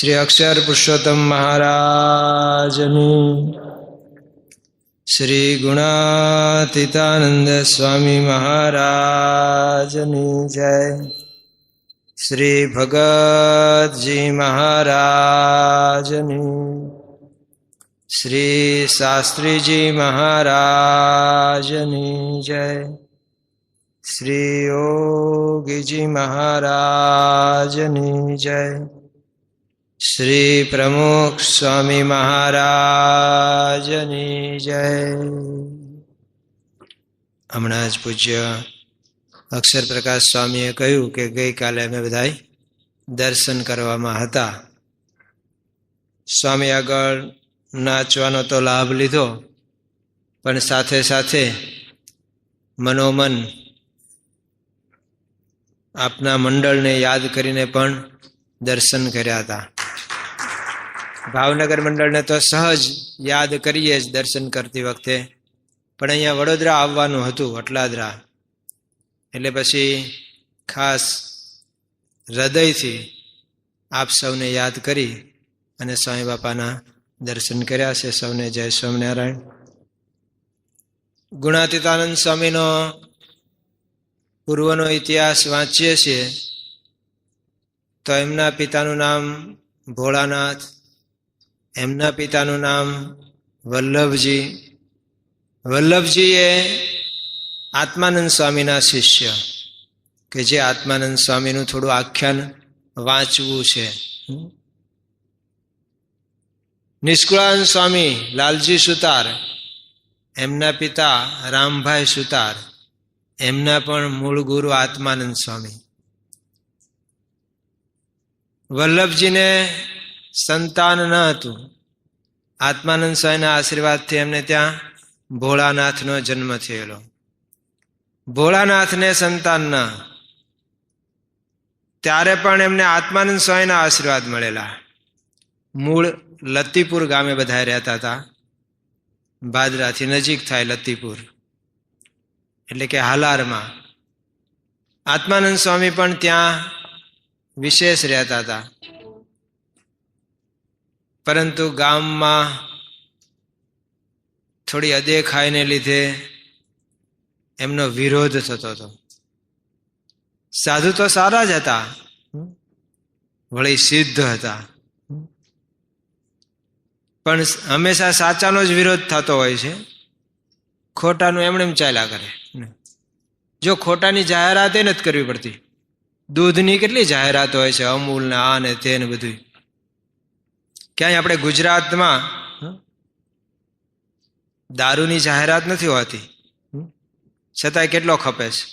શ્રી અક્ષર પુરુષોત્તમ મહારાજની, શ્રી ગુણાતીતાનંદ સ્વામી મહારાજની જય, શ્રી ભગતજી મહારાજની, શ્રી શાસ્ત્રીજી મહારાજની જય, શ્રી યોગીજી મહારાજની જય, શ્રી પ્રમુખ સ્વામી મહારાજની જય. હમણાં જ પૂજ્ય અક્ષર પ્રકાશ સ્વામીએ કહ્યું કે ગઈકાલે અમે બધા દર્શન કરવામાં હતા. સ્વામી આગળ નાચવાનો તો લાભ લીધો, પણ સાથે સાથે મનોમન આપના મંડળને યાદ કરીને પણ દર્શન કર્યા હતા. ભાવનગર મંડળને તો સહજ યાદ કરીએ જ દર્શન કરતી વખતે, પણ અહીંયા વડોદરા આવવાનું હતું, અટલાદરા, એટલે પછી ખાસ હૃદયથી આપ સૌને યાદ કરી અને સ્વામી બાપાના દર્શન કર્યા છે. સૌને જય સ્વામિનારાયણ. ગુણાતીતાનંદ સ્વામીનો પૂર્વનો ઇતિહાસ વાંચીએ છીએ તો એમના પિતાનું નામ ભોળાનાથ, એમના પિતાનું નામ વલ્લભજી. વલ્લભજી એ આત્માનંદ સ્વામીના શિષ્ય, કે જે આત્માનંદ સ્વામીનું થોડું આખ્યાન વાંચવું છે. નિષ્કુળાનંદ સ્વામી લાલજી સુતાર, એમના પિતા રામભાઈ સુતાર, એમના પણ મૂળ ગુરુ આત્માનંદ સ્વામી. વલ્લભજીને સંતાન ન હતું. આત્માનંદ સ્વામીના આશીર્વાદથી એમને ત્યાં ભોળાનાથનો જન્મ થયેલો. ભોળાનાથને સંતાન ન, ત્યારે પણ એમને આત્માનંદ સ્વામીના આશીર્વાદ મળેલા. મૂળ લતીપુર ગામે બધા રહેતા હતા. ભાદરાથી નજીક થાય લતીપુર, એટલે કે હાલારમાં. આત્માનંદ સ્વામી પણ ત્યાં વિશેષ રહેતા હતા, પરંતુ ગામમાં થોડી અદેખાઈને લીધે એમનો વિરોધ થતો હતો. સાધુ તો સારા જ હતા, વળી સિદ્ધ હતા, પણ હંમેશા સાચાનો જ વિરોધ થતો હોય છે. ખોટાનું એમણે ચાલ્યા કરે. જો ખોટાની જાહેરાત નથી કરવી પડતી. દૂધની કેટલી જાહેરાત હોય છે, અમૂલ ને આ ને તે ને બધું. ક્યાંય આપણે ગુજરાતમાં દારૂની જાહેરાત નથી હોતી, છતાંય કેટલો ખપે છે.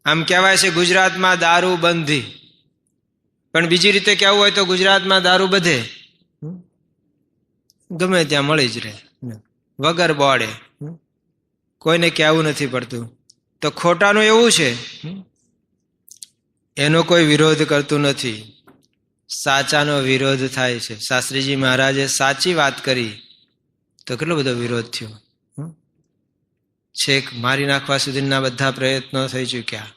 આમ કહેવાય છે ગુજરાતમાં દારૂ બંધી, પણ બીજી રીતે કહેવું હોય તો ગુજરાતમાં દારૂ બધે, ગમે ત્યાં મળી જ રહે વગર બોડે, કોઈને કહેવું નથી પડતું. તો ખોટાનું એવું છે, એનો કોઈ વિરોધ કરતું નથી, સાચાનો વિરોધ થાય છે. શાસ્ત્રીજી મહારાજે સાચી વાત કરી તો કેટલો બધો વિરોધ થયો. છેક મારી નાખવા સુધીના બધા પ્રયત્નો થઈ ચૂક્યા.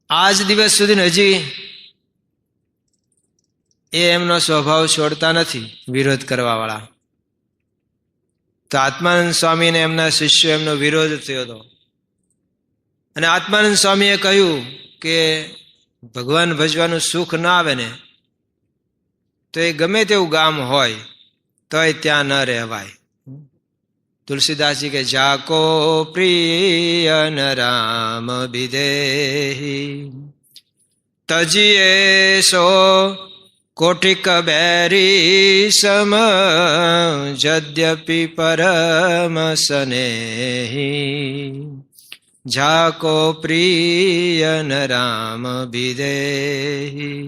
આજ દિવસ સુધી હજી એ એમનો સ્વભાવ છોડતા નથી, વિરોધ કરવા વાળા. તો આત્માનંદ સ્વામીને એમના શિષ્યો એમનો વિરોધ થયો હતો, અને આત્માનંદ સ્વામીએ કહ્યું કે ભગવાન ભજવાનું સુખ ના આવે ને તો એ ગમે તેવું ગામ હોય તોય ત્યાં ન રહેવાય. તુલસીદાસજી કે જાકો પ્રિય ન રામ વિદેહી તજીએ સો કોટિક બેરી સમ જદ્યપિ પરમ સ્નેહી જાકો પ્રિય ન રામ વિદેહી.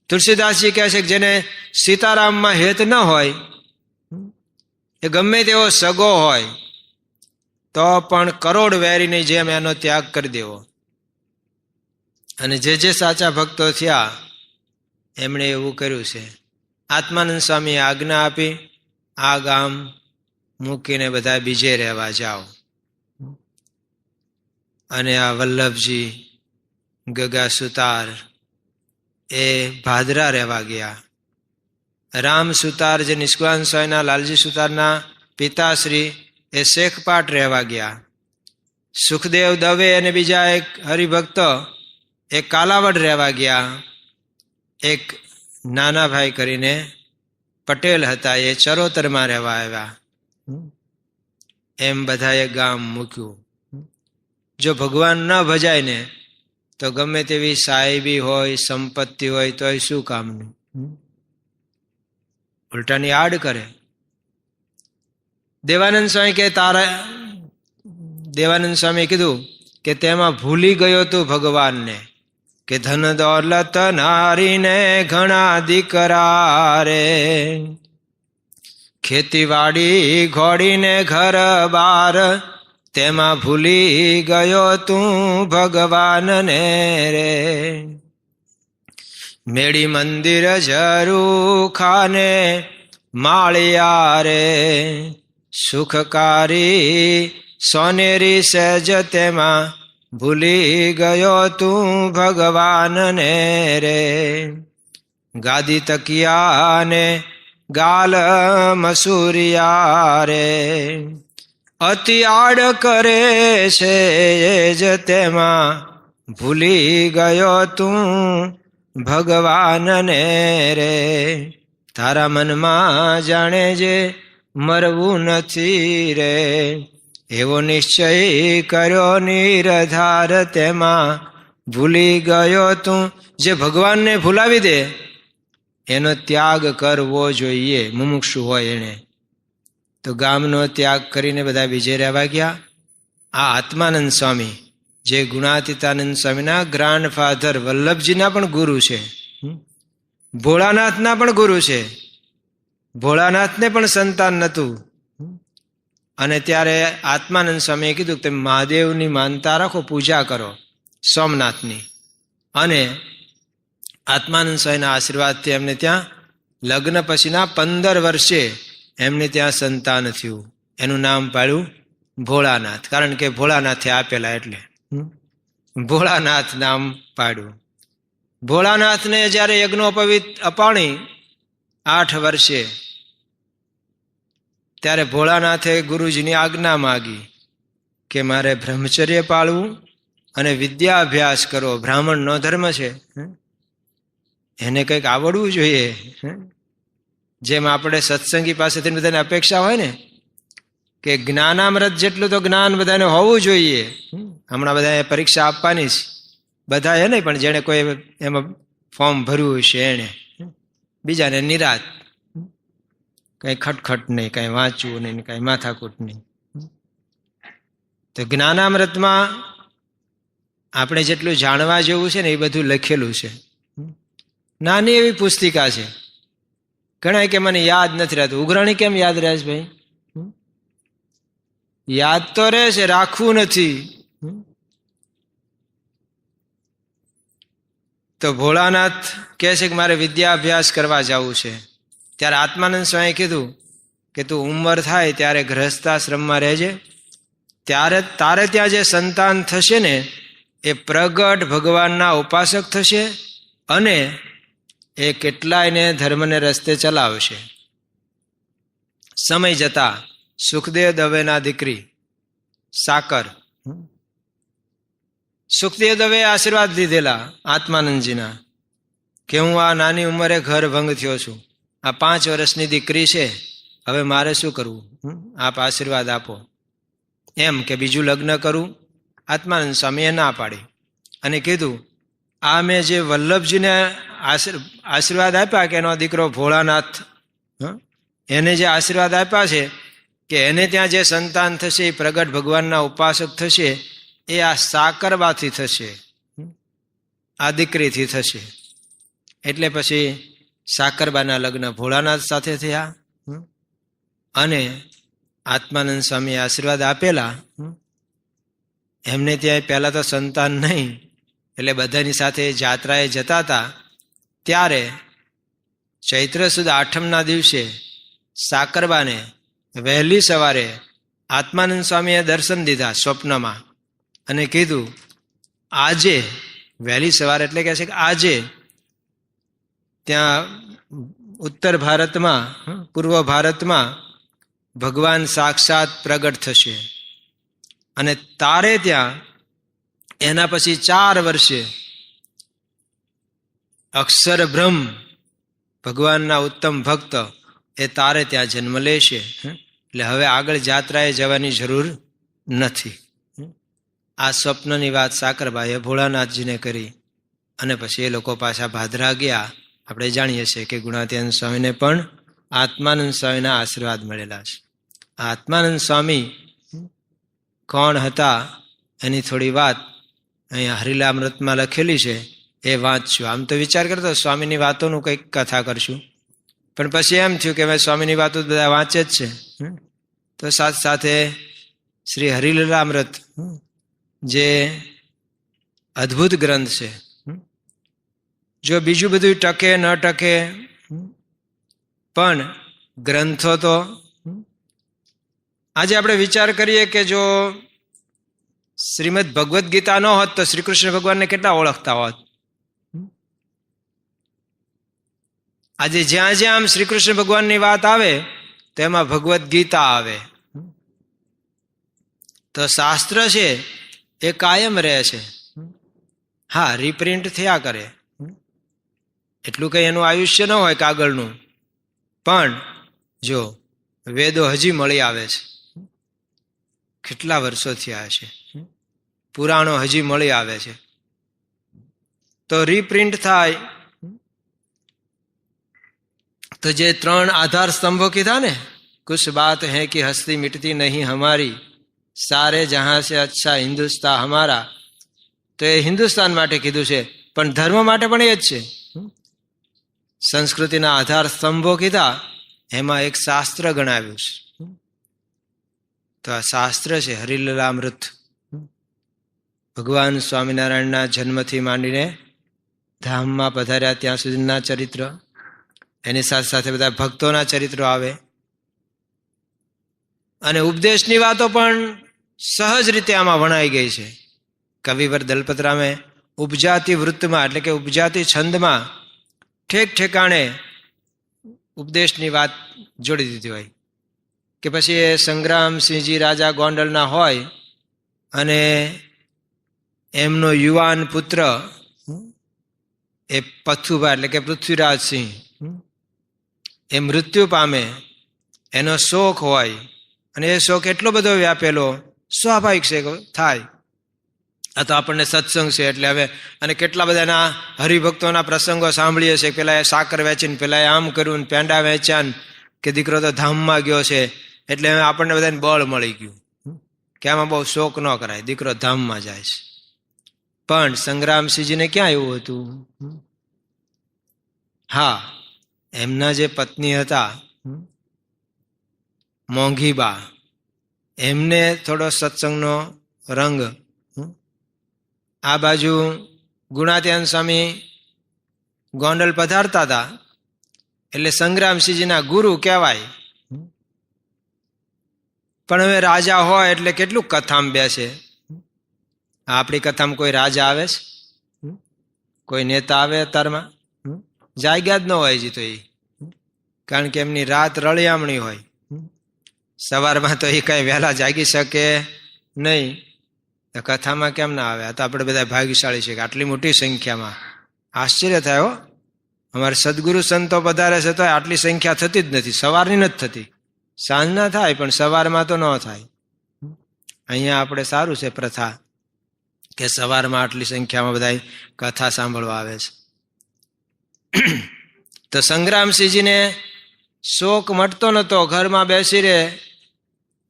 તુલસીદાસજી કહે છે કે જેને સીતારામમાં હેત ન હોય, એ ગમે તેવો સગો હોય તો પણ કરોડ વેરીની જેમ એનો ત્યાગ કરી દેવો. અને જે સાચા ભક્તો થયા એમણે એવું કર્યું છે. આત્માનંદ સ્વામીએ આજ્ઞા આપી, આ ગામ મૂકીને બધા બીજે રહેવા જાઓ. અને આ વલ્લભજી, ગગા સુતાર, એ ભાદરા રહેવા ગયા. રામ સુતાર જે નિષ્કુળાન સ્વામીના લાલજી સુતારના પિતાશ્રી એ શેખપાટ રહેવા ગયા. સુખદેવ દવે અને બીજા એક હરિભક્ત એ કાલાવડ રહેવા ગયા. એક નાના ભાઈ કરીને પટેલ હતા, એ ચરોતરમાં રહેવા આવ્યા. એમ બધાએ ગામ મૂક્યું. જો ભગવાન ન ભજાય ને તો ગમે તેવી સાહેબી હોય, સંપત્તિ હોય, તોય શું કામનું? ઉલટાની આડ કરે. દેવાનંદ સ્વામી કે દેવાનંદ સ્વામી કીધું કે તેમાં ભૂલી ગયો તું ભગવાનને, કે ધન દોલત નારીને ઘણા દીકરા રે, ખેતીવાડી ઘોડીને ઘર બાર, તેમાં ભૂલી ગયો તું ભગવાનને રે. મેળી મંદિર જરૂ ખાને માળિયા રે, સુખકારી સોનેરી સહેજ, તેમાં ભૂલી ગયો તું ભગવાનને રે. ગાદી તકિયા ને ગાલ મસૂરિયા રે, અતિ આડ કરે છે જ, તેમાં ભૂલી ગયો તું ભગવાનને રે. તારા મનમાં જાણે જે મરવું નથી રે, એવો નિશ્ચય કર્યો નિરધાર, તેમાં ભૂલી ગયો તું. જે ભગવાનને ભૂલાવી દે એનો ત્યાગ કરવો જોઈએ, મુમુક્ષુ હોય એને. તો ગામનો ત્યાગ કરીને બધા બીજે રહેવા ગયા. આ આત્માનંદ સ્વામી જે ગુણાતીતાનંદ સ્વામીના ગ્રાન્ડફાધર વલ્લભજીના પણ ગુરુ છે, ભોળાનાથના પણ ગુરુ છે. ભોળાનાથને પણ સંતાન નહોતું, અને ત્યારે આત્માનંદ સ્વામીએ કીધું કે તમે મહાદેવની માનતા રાખો, પૂજા કરો સોમનાથની. અને આત્માનંદ સ્વામીના આશીર્વાદથી એમને ત્યાં લગ્ન પછીના 15 વર્ષે એમને ત્યાં સંતાન થયું. એનું નામ પાડ્યું ભોળાનાથ, કારણ કે ભોળાનાથે આપેલા એટલે ભોળાનાથ નામ પાડ્યું. ભોળાનાથને જયારે યજ્ઞોપવિત અપાણી 8 વર્ષે, ત્યારે ભોળાનાથે ગુરુજીની આજ્ઞા માગી કે મારે બ્રહ્મચર્ય પાળવું અને વિદ્યાભ્યાસ કરવો. બ્રાહ્મણનો ધર્મ છે, એને કંઈક આવડવું જોઈએ. જેમ આપણે સત્સંગી પાસેથી બધાને અપેક્ષા હોય ને કે જ્ઞાનામૃત જેટલું તો જ્ઞાન બધાને હોવું જોઈએ. હમણાં બધા પરીક્ષા આપવાની છે, બધા એ નહીં પણ જેને કોઈ એમાં ફોર્મ ભર્યું છે એને. બીજાને નિરાત, કઈ ખટખટ નહીં, કઈ વાંચવું નહીં, કઈ માથાકૂટ નહીં. તો જ્ઞાનામૃતમાં આપણે જેટલું જાણવા જેવું છે ને એ બધું લખેલું છે. નાની એવી પુસ્તિકા છે. ઘણા કે મને યાદ નથી રહેતું. ઉઘરાણી કેમ યાદ રહે છે ભાઈ? યાદ તો રહે છે, રાખવું નથી. તો ભોળાનાથ કહે છે કે મારે વિદ્યાભ્યાસ કરવા જવું છે. ત્યારે આત્માનંદ સ્વામી કીધું કે તું ઉંમર થાય ત્યારે ગૃહસ્થાશ્રમમાં રહેજે, ત્યારે તારે ત્યાં જે સંતાન થશે ને એ પ્રગટ ભગવાનના ઉપાસક થશે અને એ કેટલાયને ધર્મને રસ્તે ચલાવશે. સમય જતા સુખદેવ દવેના દીકરી સાકર, સુખદેવ દવે આશીર્વાદ લીધેલા આત્માનંદજીના કે હું આ નાની ઉંમરે ઘર ભંગ થયો છું, આ 5 વર્ષની દીકરી છે, હવે મારે શું કરવું? આપ આશીર્વાદ આપો. એમ કે બીજું લગ્ન કરું? આત્માનંદ સ્વામીએ ના પાડી અને કીધું આ મેં જે વલ્લભજીને આશીર્વાદ આપ્યા કે એનો દીકરો ભોળાનાથ, એને જે આશીર્વાદ આપ્યા છે કે એને ત્યાં જે સંતાન થશે એ પ્રગટ ભગવાનના ઉપાસક થશે, એ આ સાકરબાથી થશે, આ દીકરીથી થશે. એટલે પછી સાકરબાના લગ્ન ભોળાનાથ સાથે થયા અને આત્માનંદ સ્વામી આશીર્વાદ આપેલા. એમને ત્યાં પહેલા તો સંતાન નહીં, એટલે બધાની સાથે જાત્રાએ જતા હતા. ત્યારે ચૈત્ર સુદ 8મના દિવસે સાકરબાને વહેલી સવારે આત્માનંદ સ્વામીએ દર્શન દીધા સ્વપ્નમાં અને કીધું આજે વહેલી સવારે, એટલે કહે છે કે આજે ત્યાં ઉત્તર ભારતમાં, પૂર્વ ભારતમાં ભગવાન સાક્ષાત પ્રગટ થશે. અને તારે ત્યાં એના પછી 4 વર્ષે અક્ષર બ્રહ્મ ભગવાનના ઉત્તમ ભક્ત એ તારે ત્યાં જન્મ લેશે. એટલે હવે આગળ જાત્રાએ જવાની જરૂર નથી. આ સ્વપ્નની વાત સાકરબાઈએ ભોળાનાથજીને કરી અને પછી એ લોકો પાછા ભાદરા ગયા. આપણે જાણીએ છીએ કે ગુણાતીતાનંદ સ્વામીને પણ આત્માનંદ સ્વામીના આશીર્વાદ મળેલા છે. આત્માનંદ સ્વામી કોણ હતા એની થોડી વાત અહીંયા હરિલામૃતમાં લખેલી છે, એ વાંચશું. આમ તો વિચાર કરતો સ્વામીની વાતોનું કંઈક કથા કરશું, પણ પછી એમ થયું કે ભાઈ સ્વામીની વાતો બધા વાંચે જ છે, તો સાથે સાથે શ્રી હરિલીલામૃત જે અદ્ભુત ગ્રંથ છે, જો બીજું બધું ટકે ન ટકે પણ ગ્રંથો તો આજે આપણે વિચાર કરીએ કે જો શ્રીમદ ભગવદ્ ગીતા ન હોત તો શ્રી કૃષ્ણ ભગવાનને કેટલા ઓળખતા હોત. આજે જ્યાં જ્યાં આમ શ્રી કૃષ્ણ ભગવાનની વાત આવે તો એમાં ભગવદ્ ગીતા આવે. તો શાસ્ત્ર છે એ કાયમ રહે છે. હા, રિપ્રિન્ટ થયા કરે, એટલું કઈ એનું આયુષ્ય ન હોય કાગળનું, પણ જો વેદો હજી મળી આવે છે, કેટલા વર્ષો થયા છે, પુરાણો હજી મળી આવે છે, તો રીપ્રિન્ટ થાય. તો જે 3 આધાર સ્તંભો કીધા ને, કુછ બાત હૈ કે હસ્તી મિટતી નહીં હમારી, સારે જહાં સે અચ્છા હિન્દુસ્તાન હમારા, તો એ હિન્દુસ્તાન માટે કીધું છે, પણ ધર્મ માટે પણ એ જ છે. સંસ્કૃતિના આધાર સ્તંભો કીધા, એમાં એક શાસ્ત્ર ગણાવ્યું છે. તો આ શાસ્ત્ર છે હરિલીલામૃત. ભગવાન સ્વામિનારાયણના જન્મથી માંડીને ધામમાં પધાર્યા ત્યાં સુધીના ચરિત્ર, એની સાથે સાથે બધા ભક્તોના ચરિત્રો આવે, અને ઉપદેશની વાતો પણ સહજ રીતે આમાં વણાઈ ગઈ છે. કવિવર દલપતરામે ઉપજાતિ વૃત્તમાં, એટલે કે ઉપજાતિ છંદમાં ઠેક ઠેકાણે ઉપદેશની વાત જોડી દીધી હોય. કે પછી એ સંગ્રામસિંહજી રાજા ગોંડલના હોય અને એમનો યુવાન પુત્ર એ પથુભા એટલે કે પૃથ્વીરાજસિંહ એ મૃત્યુ પામે, એનો શોક હોય, અને એ શોક એટલો બધો વ્યાપેલો, સ્વાભાવિક છે થાય. આ તો આપણને સત્સંગ છે એટલે હવે, અને કેટલા બધાના હરિભક્તોના પ્રસંગો સાંભળીએ છીએ, પેલા એ સાકર વેચીને, પેલા એ આમ કર્યું ને પેંડા વેચ્યા, કે દીકરો તો ધામમાં ગયો છે, એટલે આપણને બધાને બળ મળી ગયું કે આમાં બહુ શોક ન કરાય, દીકરો ધામમાં જાય છે. પણ સંગ્રામસિંહજીને ક્યાં એવું હતું? હા, એમના જે પત્ની હતા મોંઘીબા, એમને થોડો સત્સંગનો રંગ. આ બાજુ ગુણાતીતાનંદ સ્વામી ગોંડલ પધારતા હતા એટલે સંગ્રામસિંહજીના ગુરુ કહેવાય. પણ હવે રાજા હોય એટલે કેટલું કથામાં બેસે. આપણી કથામાં કોઈ રાજા આવે છે? કોઈ નેતા આવે અત્યારમાં? જાગ્યા જ ન હોય જી તો એ, કારણ કે એમની રાત રળિયામણી હોય. સવારમાં તો એ કઈ વહેલા જાગી શકે નહીં, કથામાં કેમ ના આવે? આ તો આપણે બધા ભાગ્યશાળી છે કે આટલી મોટી સંખ્યામાં. આશ્ચર્ય થાય હો, અમારે સદગુરુ સંતો પધારે છે તો આટલી સંખ્યા થતી જ નથી, સવારની નથી થતી. સાંજના થાય પણ સવારમાં તો ન થાય. અહીંયા આપણે સારું છે પ્રથા કે સવારમાં આટલી સંખ્યામાં બધા કથા સાંભળવા આવે છે. તો સંગ્રામસિંહજીને શોક મટતો નતો, ઘરમાં બેસી રહે,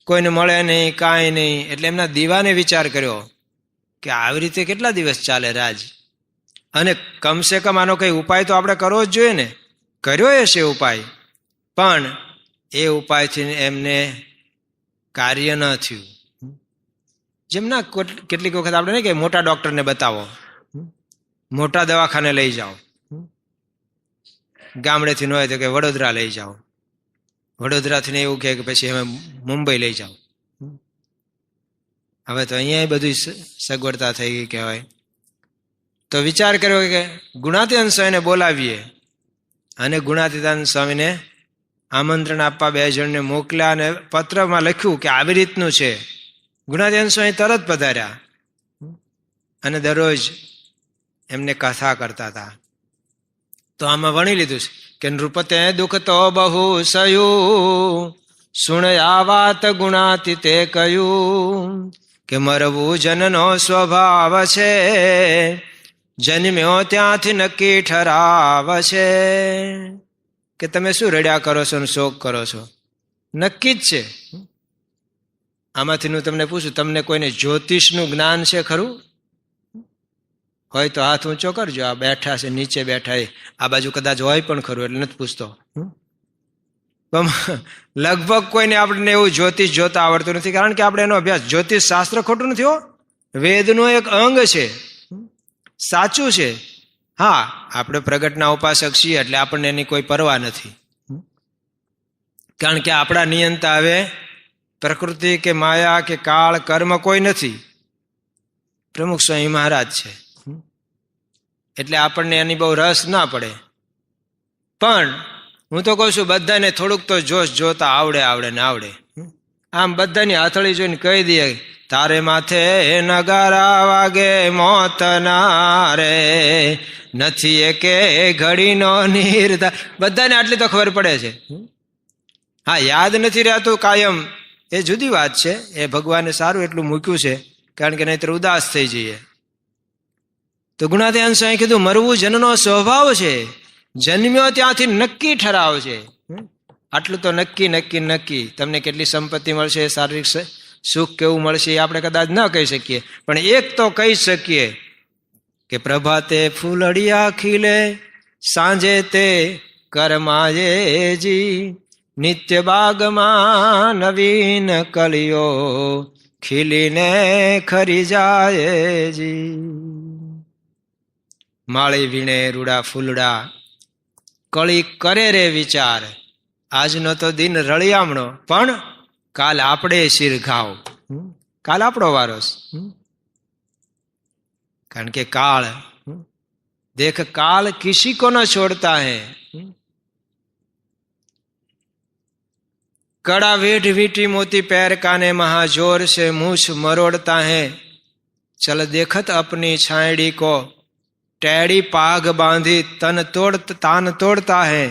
કોઈને મળે નહીં, કાંઈ નહીં. એટલે એમના દીવાને વિચાર કર્યો કે આવી રીતે કેટલા દિવસ ચાલે રાજ, અને કમસે કમ આનો કઈ ઉપાય તો આપણે કરવો જ જોઈએ ને. કર્યો હશે ઉપાય, પણ એ ઉપાયથી એમને કાર્ય ન થયું. જેમના કેટલીક વખત આપણે નહીં કે મોટા ડોક્ટરને બતાવો, મોટા દવાખાને લઈ જાઓ, ગામડેથી ન હોય તો કે વડોદરા લઈ જાઓ, વડોદરાથી એવું કહે કે પછી અમે મુંબઈ લઈ જાઓ. હવે તો અહીંયા બધી સગવડતા થઈ ગઈ કહેવાય. તો વિચાર કર્યો કે ગુણાતીતાનંદ સ્વામીને બોલાવીએ અને ગુણાતીતાનંદ સ્વામીને આમંત્રણ આપવા 2 જણને મોકલ્યા અને પત્રમાં લખ્યું કે આવી રીતનું છે. ગુણાતીતાનંદ સ્વામી તરત પધાર્યા અને દરરોજ એમને કથા કરતા હતા. તો આમાં વણી લીધું છે કે નૃપતે દુઃખ તો બહુ સયું, સુણ આ વાત ગુણાતીતે કહ્યું, કે મરવું જનનો સ્વભાવ છે, જન્મ્યો ત્યાંથી નક્કી ઠરાવ છે. કે તમે શું રડ્યા કરો છો ને શોક કરો છો? નક્કી જ છે. આમાંથી હું તમને પૂછું, તમને કોઈને જ્યોતિષનું જ્ઞાન છે ખરું? હોય તો હાથ ઊંચો કરજો. આ બેઠા છે, નીચે બેઠા, આ બાજુ કદાચ હોય પણ ખરું, એટલે નથી પૂછતો. લગભગ કોઈને આપણને એવું જ્યોતિષ જોતા આવડતું નથી, કારણ કે આપણે એનો અભ્યાસ, જ્યોતિષ શાસ્ત્ર ખોટું નથી હો, વેદનું એક અંગ છે, સાચું છે. હા, આપણે પ્રગટના ઉપાસક છીએ એટલે આપણને એની કોઈ પરવા નથી, કારણ કે આપણા નિયંતા હવે પ્રકૃતિ કે માયા કે કાળ કર્મ કોઈ નથી, પ્રમુખ સ્વામી મહારાજ છે. એટલે આપણને એની બહુ રસ ના પડે. પણ હું તો કહું છું, બધાને થોડુંક તો જોશ જોતા આવડે ને આવડે. આમ બધાની હથળી જોઈને કહી દઈએ, તારે માથે નગારા વાગે મોતના રે, નથી એકે ઘડીનો નિર્ધાર. બધાને આટલી તો ખબર પડે છે. હા, યાદ નથી રહેતું કાયમ, એ જુદી વાત છે. એ ભગવાને સારું એટલું મૂક્યું છે, કારણ કે નહીંતર ઉદાસ થઈ જઈએ. તો ગુણાતીતાનંદ સ્વામી કીધું, મરવું જનનો સ્વભાવ છે, જન્મ્યો ત્યાંથી નક્કી ઠરાવ છે. આટલું તો નક્કી નક્કી નક્કી. તમને કેટલી સંપત્તિ મળશે, શારીરિક સુખ કેવું મળશે એ આપણે કદાચ ન કહી શકીએ, પણ એક તો કહી શકીએ કે પ્રભાતે ફૂલડિયા ખીલે, સાંજે તે કરમાયેજી, નિત્ય બાગમાં નવીન કલિયો, ખીલીને ખરી જાયજી. માળી વીણે રૂડા ફૂલડા, કળી કરે રે વિચાર, આજનો તો દિન રળિયામણો, પણ કાલ આપણે શિર ઘાવ, કાલ આપણો વારો. કારણ કે કાળ, દેખ કાલ કિસી કો ન છોડતા હૈ. કડા વેઢ વીટી મોતી पैर काने महाजोर से मूछ मरोड़ता है, चल देखत अपनी छायड़ी को, टेड़ी पाग बांधी तान तोड़ता है.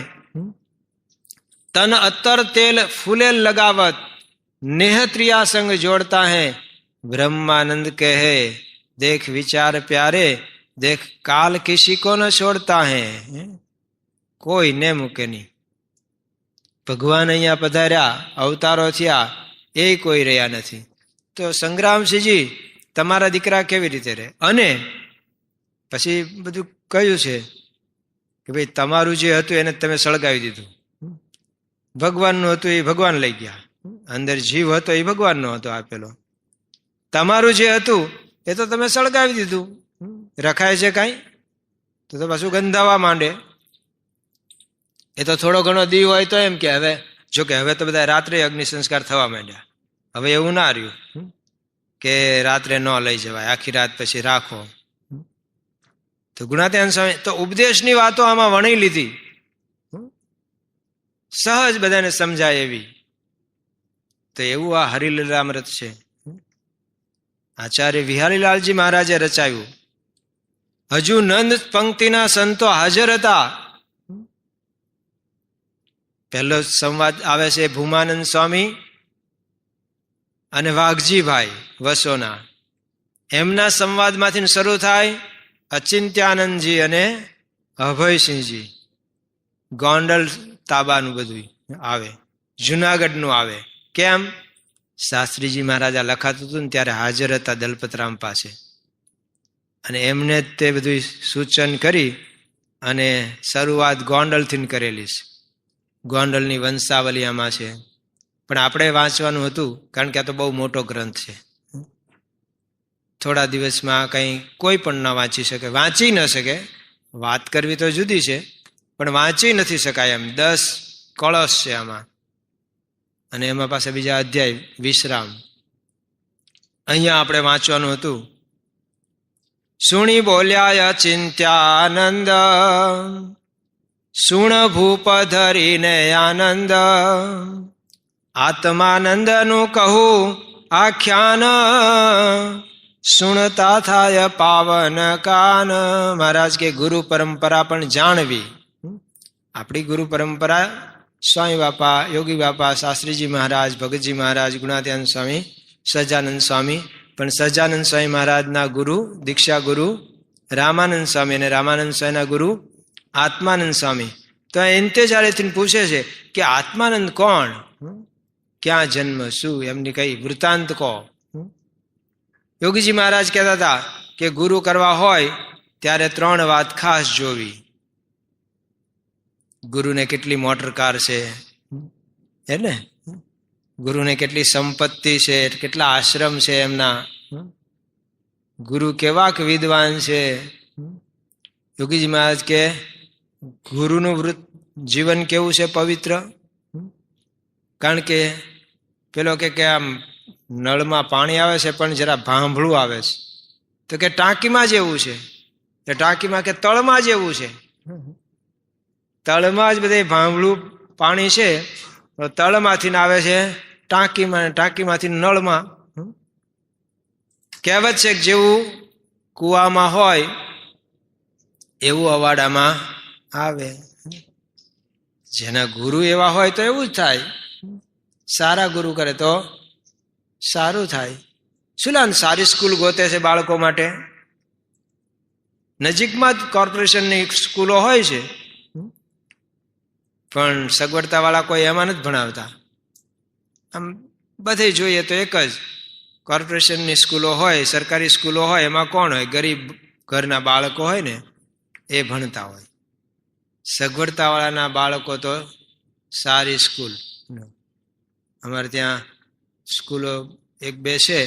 तन अतर तेल फूले लगावत, नेह त्रिया संग जोड़ता है. ब्रह्मानंद कहे देख विचार प्यारे, देख काल किसी को न छोड़ता है. કોઈ ને મૂકે નહીં. ભગવાન અહીંયા પધાર્યા, અવતારો થયા, એ કોઈ રહ્યા નથી. તો સંગ્રામસિંહજી તમારા દીકરા કેવી રીતે રહે? અને પછી બધું કહ્યું છે કે ભાઈ તમારું જે હતું એને તમે સળગાવી દીધું, ભગવાનનું હતું એ ભગવાન લઈ ગયા, અંદર જીવ હતો એ ભગવાનનો હતો આપેલો, તમારું જે હતું એ તો તમે સળગાવી દીધું. રખાય છે કાંઈ? તો પાછું ગંધાવા માંડે. એ તો થોડો ઘણો દીવ હોય તો એમ કે હવે, જો કે હવે તો બધા રાત્રે અગ્નિ સંસ્કાર થવા માંડ્યા. હવે એવું ના રહ્યું કે રાત્રે ન લઈ જવાય, આખી રાત પછી રાખો. તો ગુણાતીતાનંદ સ્વામી તો ઉપદેશની વાતો આમાં વણી લીધી, સહજ બધાને સમજાય એવી. તો એવું આ હરિલીલામૃત છે, આચાર્ય વિહારીલાલજી મહારાજે રચાયું. હજુ નંદ પંક્તિના સંતો હાજર હતા. પહેલો સંવાદ આવે છે ભૂમાનંદ સ્વામી અને વાઘજીભાઈ વસોના, એમના સંવાદમાંથી શરૂ થાય. અચિંત્યાનંદજી અને અભયસિંહજી, ગોંડલ તાબાનું બધું આવે, જુનાગઢનું આવે. કેમ? શાસ્ત્રીજી મહારાજા લખાતું હતું ને ત્યારે હાજર હતા દલપતરામ પાસે, અને એમને તે બધું સૂચન કરી અને શરૂઆત ગોંડલથી કરેલી છે. ગોંડલની વંશાવલી આમાં છે, પણ આપણે વાંચવાનું હતું કારણ કે આ તો બહુ મોટો ગ્રંથ છે. થોડા દિવસમાં કંઈ કોઈ પણ ન વાંચી શકે, વાંચી ન શકે. વાત કરવી તો જુદી છે, પણ વાંચી નથી શકાય એમ. 10 કળશ છે આમાં, અને એમાં પાસે બીજા અધ્યાય વિશ્રામ. અહીંયા આપણે વાંચવાનું હતું. સુણી બોલ્યા અચિંત્યાનંદ, સુણ ભૂપ ધરીને આનંદ, આત્માનંદનું કહું આખ્યાન, સુણતા થાય પાવન કાન. મહારાજ કે ગુરુ પરંપરા પણ જાણવી. આપણી ગુરુ પરંપરા સ્વામી બાપા, યોગી બાપા, શાસ્ત્રીજી મહારાજ, ભગતજી મહારાજ, ગુણાત્યાનંદ સ્વામી, સહજાનંદ સ્વામી. પણ સહજાનંદ સ્વામી મહારાજના ગુરુ, દીક્ષા ગુરુ રામાનંદ સ્વામી, અને રામાનંદ સ્વામીના ગુરુ આત્માનંદ સ્વામી. તો ઇન્તેજારેથી પૂછે છે કે આત્માનંદ કોણ, ક્યાં જન્મ, શું એમની કઈ વૃત્તાંત કહો. યોગીજી મહારાજ કહેતા હતા કે ગુરુ કરવા હોય ત્યારે 3 વાત ખાસ જોવી. ગુરુને કેટલી મોટર કાર છે, એટલે ગુરુને કેટલી સંપત્તિ છે, કેટલા આશ્રમ છે એમના, ગુરુ કેવાક વિદ્વાન છે. યોગીજી મહારાજ કે ગુરુનું જીવન કેવું છે, પવિત્ર. કારણ કે પેલો કે આમ નળમાં પાણી આવે છે પણ જરા ભાંભળું આવે છે, તો કે ટાંકીમાં જેવું છે. ટાંકીમાં કે તળમાં જેવું છે. તળમાં જ બધે ભાંભળું પાણી છે, તળમાંથી આવે છે ટાંકીમાં, ટાંકીમાંથી નળમાં. કહેવત છે કે જેવું કુવામાં હોય એવું અવાડામાં આવે. જેના ગુરુ એવા હોય તો એવું જ થાય. સારા ગુરુ કરે તો સારું થાય. શું સારી સ્કૂલ ગોતે છે બાળકો માટે? નજીકમાં જ કોર્પોરેશનની સ્કૂલો હોય છે, પણ સગવડતા વાળા કોઈ એમાં નથી ભણાવતા. આમ બધે જોઈએ તો એક જ કોર્પોરેશનની સ્કૂલો હોય, સરકારી સ્કૂલો હોય, એમાં કોણ હોય? ગરીબ ઘરના બાળકો હોય ને એ ભણતા હોય. સગવડતા વાળાના બાળકો તો સારી સ્કૂલ. અમારે ત્યાં સ્કૂલો 1-2 છે.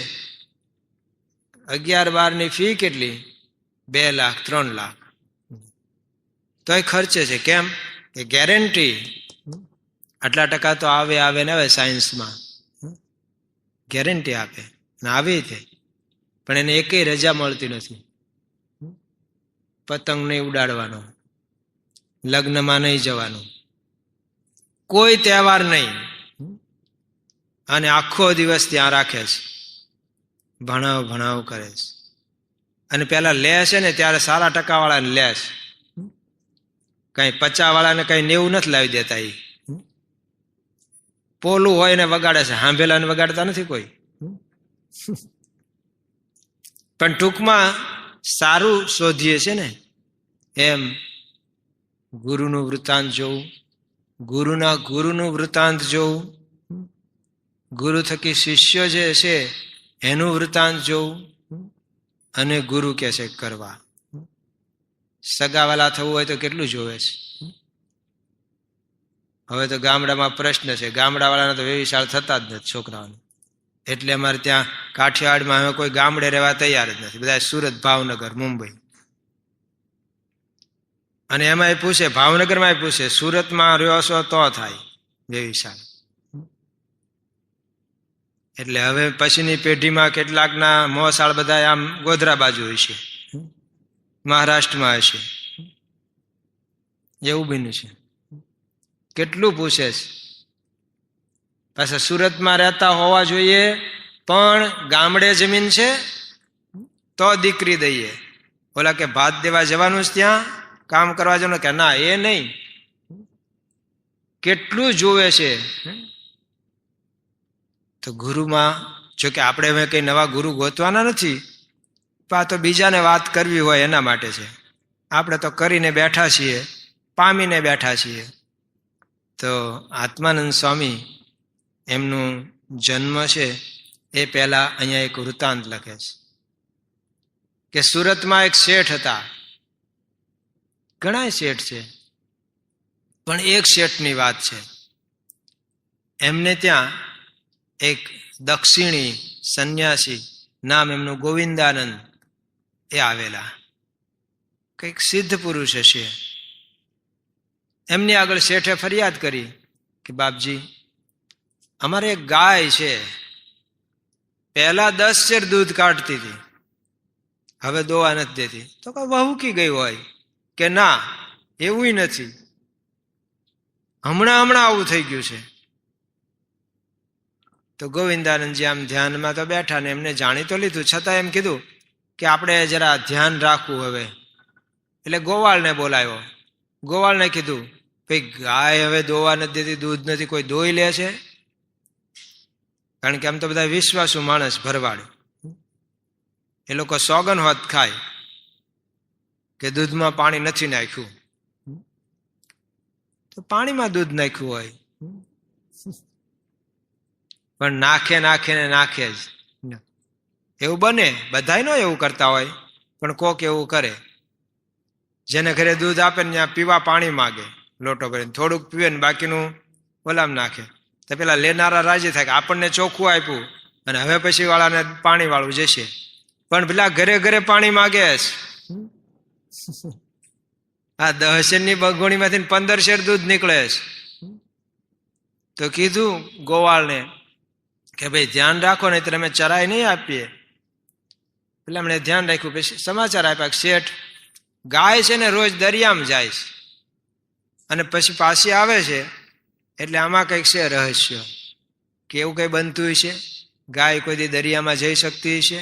11-12ની ફી કેટલી? 2 લાખ 3 લાખ. તોય ખર્ચે છે. કેમ? કે ગેરંટી આટલા ટકા તો આવે ને આવે. સાયન્સમાં ગેરંટી આપે ને આવી છે, પણ એને એકેય રજા મળતી નથી. પતંગ નહીં ઉડાડવાનો, લગ્નમાં નહીં જવાનું, કોઈ તહેવાર નહીં, અને આખો દિવસ ત્યાં રાખે છે, ભણાવ કરે છે. અને પેલા લે છે ને ત્યારે સારા ટકા વાળાને લે છે, કઈ 50 વાળાને કઈ 90 નથી લાવી દેતા. એ પોલું હોય ને વગાડે છે, હાંભેલાને વગાડતા નથી કોઈ. પણ ટૂંકમાં સારું શોધીએ છે ને એમ. ગુરુનું વૃત્તાંત જોવું, ગુરુનું વૃત્તાંત જોવું, ગુરુ થકી શિષ્ય જે છે એનું વૃત્તાંત જોવું, અને ગુરુ કે છે કરવા. સગાવાલા થવું હોય તો કેટલું જોવે છે. હવે તો ગામડામાં પ્રશ્ન છે, ગામડાવાળાને તો વેવિશાળ થતા જ નથી છોકરાઓને. એટલે અમારે ત્યાં કાઠિયાવાડમાં હવે કોઈ ગામડે રહેવા તૈયાર જ નથી, બધા સુરત, ભાવનગર, મુંબઈ. અને એમાં એ પૂછે, ભાવનગરમાં એ પૂછે, સુરતમાં રહ્યો છો તો થાય વેવિશાળ. એટલે હવે પછીની પેઢીમાં કેટલાકના મોસાળ બધા આમ ગોધરા બાજુ હશે, મહારાષ્ટ્રમાં હશે, એવું બન્યું છે. કેટલું પૂછે છે. પાછા સુરતમાં રહેતા હોવા જોઈએ, પણ ગામડે જમીન છે તો દીકરી દઈએ. ઓલા કે ભાત દેવા જવાનું છે ત્યાં, કામ કરવા જવાનું, કે ના એ નહીં. કેટલું જોવે છે. તો ગુરુમાં જો કે આપણે હવે કઈ નવા ગુરુ ગોતવાના નથી, પણ તો બીજાને વાત કરવી હોય એના માટે છે. આપણે તો કરીને બેઠા છીએ, પામીને બેઠા છીએ. તો આત્માનંદ સ્વામી એમનું જન્મ છે એ પહેલા અહીંયા એક વૃત્તાંત લખે છે કે સુરતમાં એક શેઠ હતા. ઘણા શેઠ છે, પણ એક શેઠની વાત છે. એમને ત્યાં એક દક્ષિણી સંન્યાસી, નામ એમનું ગોવિંદાનંદ, એ આવેલા. કંઈક સિદ્ધ પુરુષ હશે. એમની આગળ શેઠે ફરિયાદ કરી કે બાપજી, અમારે એક ગાય છે, પહેલા 10 શેર દૂધ કાઢતી હતી, હવે દોવા નથી દેતી. તો કોઈ વહુકી ગઈ હોય? કે ના, એવું નથી, હમણાં આવું થઈ ગયું છે. તો ગોવિંદાનંદજી આમ ધ્યાનમાં તો બેઠા ને એમને જાણી તો લીધું, છતાં એમ કીધું કે આપણે જરા ધ્યાન રાખવું હવે. એટલે ગોવાળને બોલાવ્યો. ગોવાળને કીધું, ભાઈ ગાય હવે દોવા નથી દેતી, દૂધ નથી, કોઈ દોઈ લે છે? કારણ કે આમ તો બધા વિશ્વાસુ માણસ ભરવાડ, એ લોકો સોગન હોત ખાય કે દૂધમાં પાણી નથી નાખ્યું, તો પાણીમાં દૂધ નાખ્યું હોય, પણ નાખે ને નાખે જ. એવું બને, બધાય નો એવું કરતા હોય, પણ કોક એવું કરે. જેને ઘરે દૂધ આપે ને ત્યાં પીવા પાણી માગે, લોટો ભરીને થોડુંક પીવે ને બાકીનું ઓલામ નાખે. તો પેલા લેનારા રાજી થાય કે આપણને ચોખ્ખું આપ્યું અને હવે પછી વાળાને પાણી વાળું જશે. પણ પેલા ઘરે ઘરે પાણી માગે. આ 10 શેરની બગોણીમાંથી 15 શેર દૂધ નીકળે. તો કીધું ગોવાળને કે ભાઈ ધ્યાન રાખો, નહીં તો અમે ચરાઈ નહીં આપીએ. એટલે એમણે ધ્યાન રાખ્યું. પછી સમાચાર આપ્યા કે શેઠ, ગાય છે ને રોજ દરિયામાં જાય છે અને પછી પાછી આવે છે, એટલે આમાં કંઈક છે રહસ્ય. કે એવું કઈ બનતું છે? ગાય કોઈ દી દરિયામાં જઈ શકતી છે?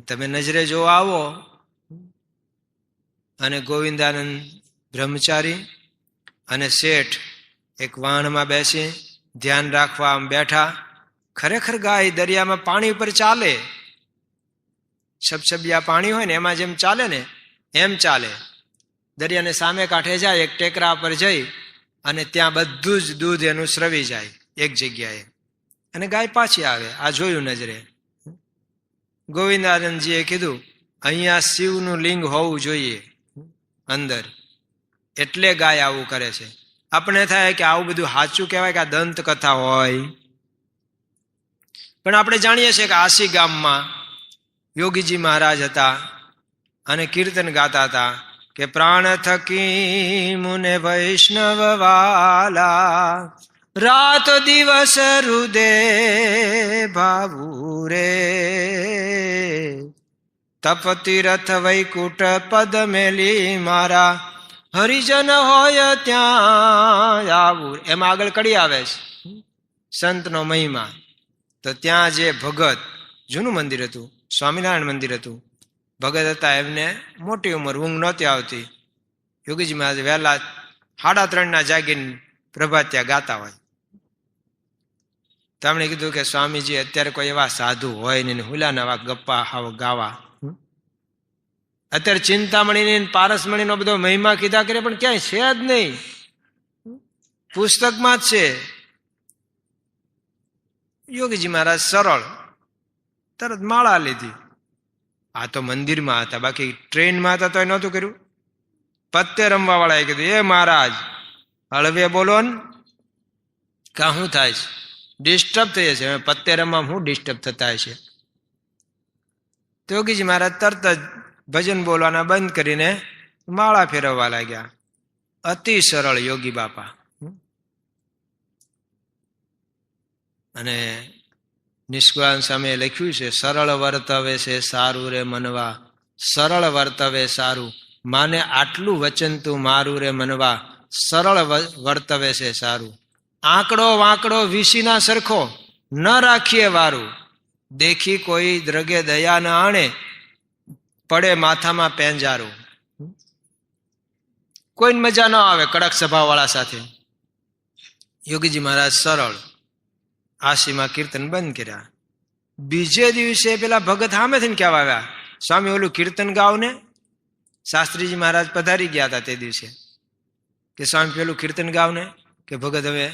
તમે નજરે જોવા આવો. અને ગોવિંદાનંદ બ્રહ્મચારી અને શેઠ એક વાહનમાં બેસી ધ્યાન રાખવા આમ બેઠા. ખરેખર ગાય દરિયામાં પાણી ઉપર ચાલે, છબછબિયા પાણી હોય ને એમાં જેમ ચાલે ને એમ ચાલે. દરિયાને સામે કાંઠે જાય, એક ટેકરા પર જઈ અને ત્યાં બધું જ દૂધ એનું સ્રવી જાય એક જગ્યાએ, અને ગાય પાછી આવે. આ જોયું નજરે. ગોવિંદાનંદજીએ કીધું, અહીંયા શિવનું લિંગ હોવું જોઈએ અંદર, એટલે ગાય આવું કરે છે. આપણે થાય કે આવું બધું સાચું કહેવાય કે આ દંત કથા હોય, પણ આપણે જાણીએ છીએ કે આસી ગામમાં યોગીજી મહારાજ હતા અને કીર્તન ગાતા હતા કે પ્રાણ થકી મુને વૈષ્ણવ વાલા, રાત દિવસ હૃદે ભાવું રે, તપ તીરથ વૈકુટ પદ મેલી મારા, હરિજન હોય ત્યાં આવું. એમાં આગળ કડી આવે છે સંતનો મહિમા. તો ત્યાં જે ભગત, જૂનું મંદિર હતું, સ્વામિનારાયણ મંદિર હતું, ભગત હતા, એમને મોટી ઉંમર, ઊંઘ નહોતી આવતી. યોગીજી મહારાજ વહેલા 3:30 જાગીને પ્રભાત્યા ગાતા હોય. તેમણે કીધું કે સ્વામીજી અત્યારે કોઈ એવા સાધુ હોય ને હુલાના એવા ગપ્પા ગાવા. અત્યારે ચિંતામણીની પારસમણીનો બધો મહિમા કીધા કરે, પણ ક્યાંય છે જ નહીં, પુસ્તકમાં જ છે. યોગીજી મહારાજ સરળ તરત માળા લીધી. આ તો મંદિરમાં હતા, બાકી ટ્રેનમાં હતા તો નહોતું કર્યું. પત્તે રમવા વાળાએ કીધું, એ મહારાજ હળવે બોલો ને, કા શું થાય છે? ડિસ્ટર્બ થઈ છે. પત્તે રમવા શું ડિસ્ટર્બ થતા છે? તો યોગીજી મહારાજ તરત જ ભજન બોલવાના બંધ કરીને માળા ફેરવવા લાગ્યા. અતિ સરળ યોગી બાપા. અને નિષ્કુળાનંદ સ્વામીએ લખ્યું છે, સરળ વર્તવે છે સારું રે મનવા, સરળ વર્તવે સારું. માને આટલું વચન તું મારું રે મનવા, સરળ વર્તવે છે સારું. આંકડો વાંકડો વીસીના સરખો ન રાખીએ વારું, દેખી કોઈ દ્રગે દયા ન આણે, પડે માથામાં પેંજારું. કોઈ મજા ન આવે કડક સ્વભાવ વાળા સાથે. યોગીજી મહારાજ સરળ. આશીમાં કીર્તન બંધ કર્યા. બીજે દિવસે પેલા ભગત સામે થઈને કહેવા આવ્યા, સ્વામી ઓલું કીર્તન ગાવ ને. શાસ્ત્રીજી મહારાજ પધારી ગયા હતા તે દિવસે, કે સ્વામી પેલું કીર્તન ગાવ ને. કે ભગત હવે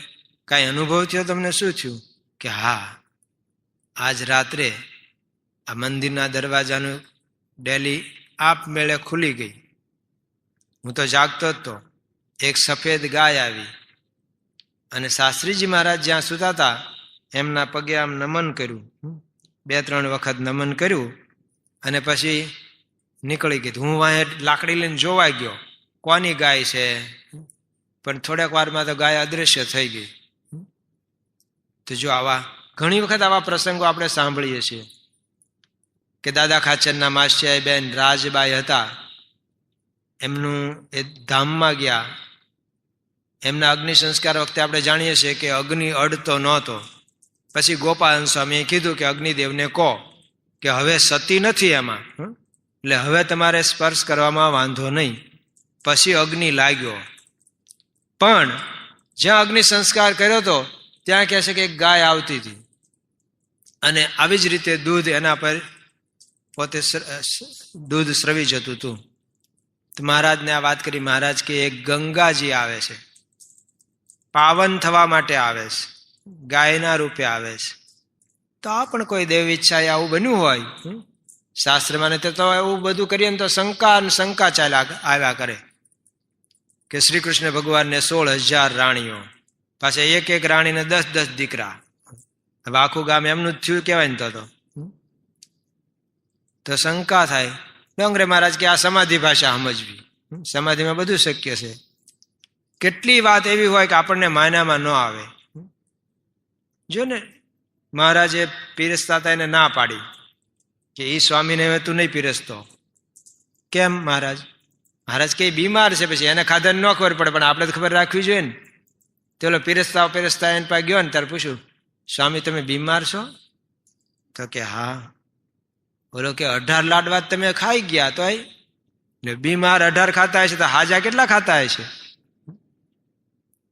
કઈ અનુભવ થયો તમને? શું થયું? કે હા, આજ રાત્રે આ મંદિરના દરવાજાનું ડેલી આપમેળે ખુલી ગઈ. હું તો જાગતો જ તો, એક સફેદ ગાય આવી અને શાસ્ત્રીજી મહારાજ જ્યાં સુતા હતા એમના પગે આમ નમન કર્યું, 2-3 વખત નમન કર્યું અને પછી નીકળી ગઈ. હું વાંહે લાકડી લઈને જોવા ગયો કોની ગાય છે, પણ થોડાક વારમાં તો ગાય અદૃશ્ય થઈ ગઈ. તો જો આવા ઘણી વખત આવા પ્રસંગો આપણે સાંભળીએ છીએ કે દાદા ખાચરના માસિયાઈ બેન રાજબાઈ હતા, એમનું એ ધામમાં ગયા, એમના અગ્નિ સંસ્કાર વખતે આપણે જાણીએ છીએ કે અગ્નિ અડતો નહોતો. પછી ગોપાલ સ્વામીએ કીધું કે અગ્નિદેવને કહો કે હવે સતી નથી એમાં, એટલે હવે તમારે સ્પર્શ કરવામાં વાંધો નહીં. પછી અગ્નિ લાગ્યો. પણ જ્યાં અગ્નિ સંસ્કાર કર્યો હતો ત્યાં કહે છે કે એક ગાય આવતી હતી અને આવી જ રીતે દૂધ એના પર પોતે દૂધ સ્રવી જતું હતું. તો મહારાજને આ વાત કરી. મહારાજ કે એક ગંગાજી આવે છે, પાવન થવા માટે આવે છે, ગાયના રૂપે આવે છે. તો આ પણ કોઈ દેવ ઈચ્છાએ આવું બન્યું હોય. શાસ્ત્રમાં તો એવું બધું કરીએ ને તો શંકા ચાલ્યા આવ્યા કરે કે શ્રી કૃષ્ણ ભગવાનને 16,000 રાણીઓ, પાછા એક એક રાણીને 10-10 દીકરા. હવે આખું ગામ એમનું જ થયું કહેવાય ને તો શંકા થાય. ડોંગરે મહારાજ કે આ સમાધિ ભાષા સમજવી, સમાધિમાં બધું શક્ય છે. કેટલી વાત એવી હોય કે આપણને માન્યામાં ન આવે. જો ને મહારાજે પીરસતા હતા એને ના પાડી કે એ સ્વામીને હવે તું નહીં પીરસતો. કેમ મહારાજ? મહારાજ કે બીમાર છે, પછી એને ખાધા ન ખબર પડે, પણ આપણે તો ખબર રાખવી જોઈએ ને. ચલો પીરસતા એને પાસે ગયો ને ત્યારે પૂછ્યું, સ્વામી તમે બીમાર છો? તો કે હા. બોલો કે 18 લાડવા તમે ખાઈ ગયા તો બીમાર 18 ખાતા હશે તો હાજા કેટલા ખાતા હશે?